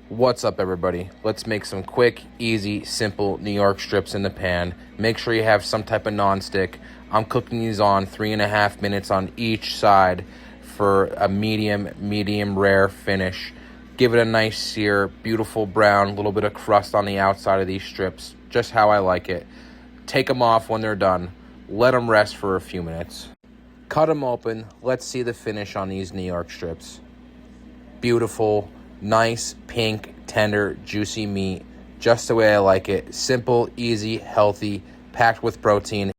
What's up, everybody? Let's make some quick, easy, simple New York strips in the pan. Make sure you have some type of nonstick. I'm cooking these on 3.5 minutes on each side for a medium rare finish. Give it a nice sear, beautiful brown, a little bit of crust on the outside of these strips, just how I like it. Take them off when they're done. Let them rest for a few minutes. Cut them open. Let's see the finish on these New York strips. Beautiful, nice, pink, tender, juicy meat. Just the way I like it. Simple, easy, healthy, packed with protein.